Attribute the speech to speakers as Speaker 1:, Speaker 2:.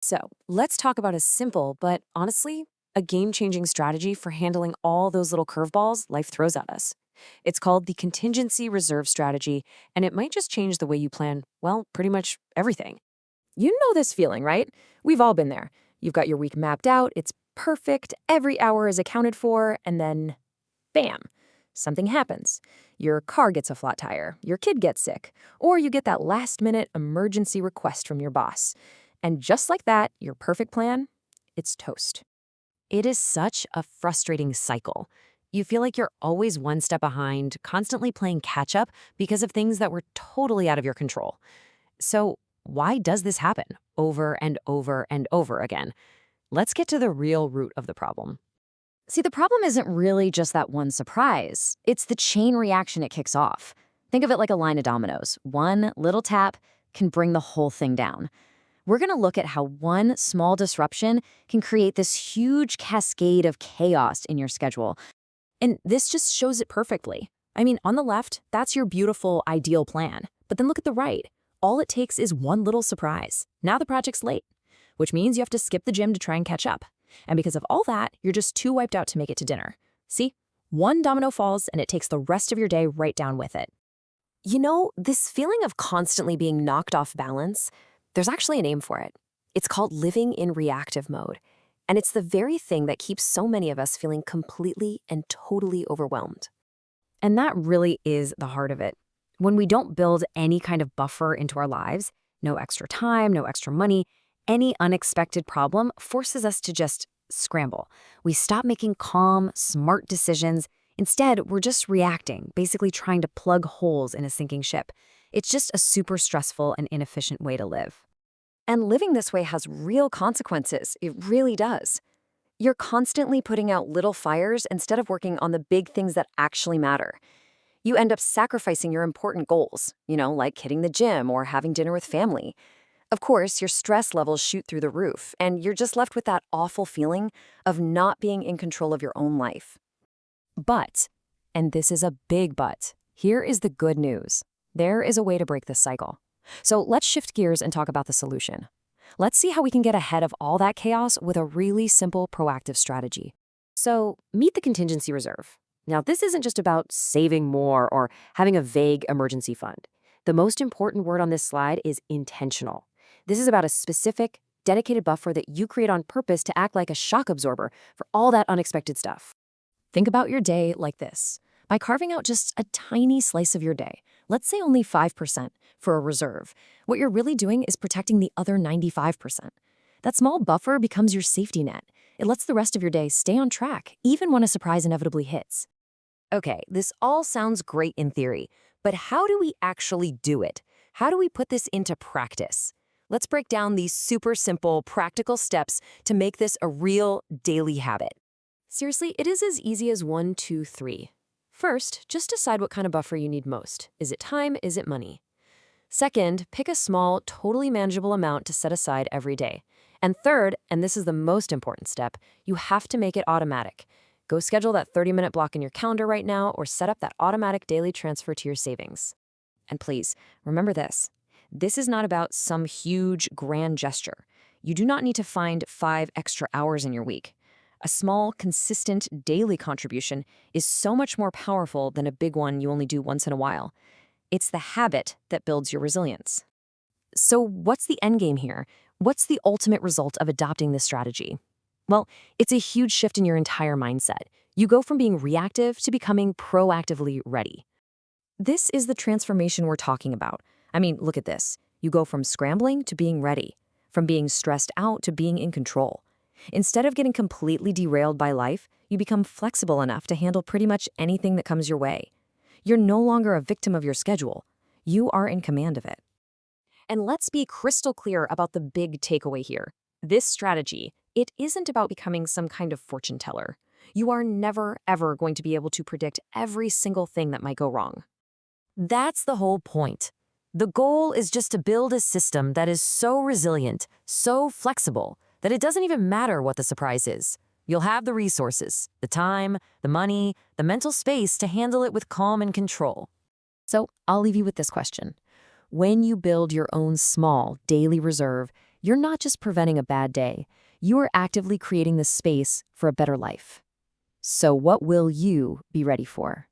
Speaker 1: So, let's talk about a simple, but honestly, a game changing strategy for handling all those little curveballs life throws at us. It's called the Contingency Reserve Strategy, and it might just change the way you plan, well, pretty much everything.
Speaker 2: You know this feeling, right? We've all been there. You've got your week mapped out, it's perfect, every hour is accounted for, and then bam, something happens. Your car gets a flat tire, your kid gets sick, or you get that last minute emergency request from your boss. And just like that, your perfect plan, it's toast.
Speaker 1: It is such a frustrating cycle. You feel like you're always one step behind, constantly playing catch up because of things that were totally out of your control. So, why does this happen over and over and over again? Let's get to the real root of the problem.
Speaker 2: See, the problem isn't really just that one surprise. It's the chain reaction it kicks off. Think of it like a line of dominoes. One little tap can bring the whole thing down. We're going to look at how one small disruption can create this huge cascade of chaos in your schedule. And this just shows it perfectly. I mean, on the left, that's your beautiful, ideal plan. But then look at the right. All it takes is one little surprise. Now the project's late, which means you have to skip the gym to try and catch up. And because of all that, you're just too wiped out to make it to dinner. See? One domino falls and it takes the rest of your day right down with it.
Speaker 1: You know, this feeling of constantly being knocked off balance, there's actually a name for it. It's called living in reactive mode. And it's the very thing that keeps so many of us feeling completely and totally overwhelmed.
Speaker 2: And that really is the heart of it. When we don't build any kind of buffer into our lives, no extra time, no extra money, any unexpected problem forces us to just scramble. We stop making calm, smart decisions. Instead, we're just reacting, basically trying to plug holes in a sinking ship. It's just a super stressful and inefficient way to live. And living this way has real consequences. It really does. You're constantly putting out little fires instead of working on the big things that actually matter. You end up sacrificing your important goals, like hitting the gym or having dinner with family. Of course, your stress levels shoot through the roof, and you're just left with that awful feeling of not being in control of your own life. But, and this is a big but, here is the good news. There is a way to break this cycle. So let's shift gears and talk about the solution. Let's see how we can get ahead of all that chaos with a really simple, proactive strategy. So, meet the contingency reserve. Now, this isn't just about saving more or having a vague emergency fund. The most important word on this slide is intentional. This is about a specific, dedicated buffer that you create on purpose to act like a shock absorber for all that unexpected stuff. Think about your day like this. By carving out just a tiny slice of your day, let's say only 5% for a reserve, what you're really doing is protecting the other 95%. That small buffer becomes your safety net. It lets the rest of your day stay on track, even when a surprise inevitably hits. Okay, this all sounds great in theory, but how do we actually do it? How do we put this into practice? Let's break down these super simple, practical steps to make this a real daily habit. Seriously, it is as easy as 1, 2, 3. First, just decide what kind of buffer you need most. Is it time? Is it money? Second, pick a small, totally manageable amount to set aside every day. And third, and this is the most important step, you have to make it automatic. Go schedule that 30-minute block in your calendar right now or set up that automatic daily transfer to your savings. And please, remember this. This is not about some huge, grand gesture. You do not need to find 5 extra hours in your week. A small, consistent daily contribution is so much more powerful than a big one you only do once in a while. It's the habit that builds your resilience. So what's the end game here? What's the ultimate result of adopting this strategy? Well, it's a huge shift in your entire mindset. You go from being reactive to becoming proactively ready. This is the transformation we're talking about. I mean, look at this. You go from scrambling to being ready, from being stressed out to being in control. Instead of getting completely derailed by life, you become flexible enough to handle pretty much anything that comes your way. You're no longer a victim of your schedule. You are in command of it. And let's be crystal clear about the big takeaway here. This strategy, it isn't about becoming some kind of fortune teller. You are never, ever going to be able to predict every single thing that might go wrong. That's the whole point. The goal is just to build a system that is so resilient, so flexible, that it doesn't even matter what the surprise is. You'll have the resources, the time, the money, the mental space to handle it with calm and control. So I'll leave you with this question. When you build your own small daily reserve,
Speaker 1: you're not just preventing a bad day, you are actively creating the space for a better life. So what will you be ready for?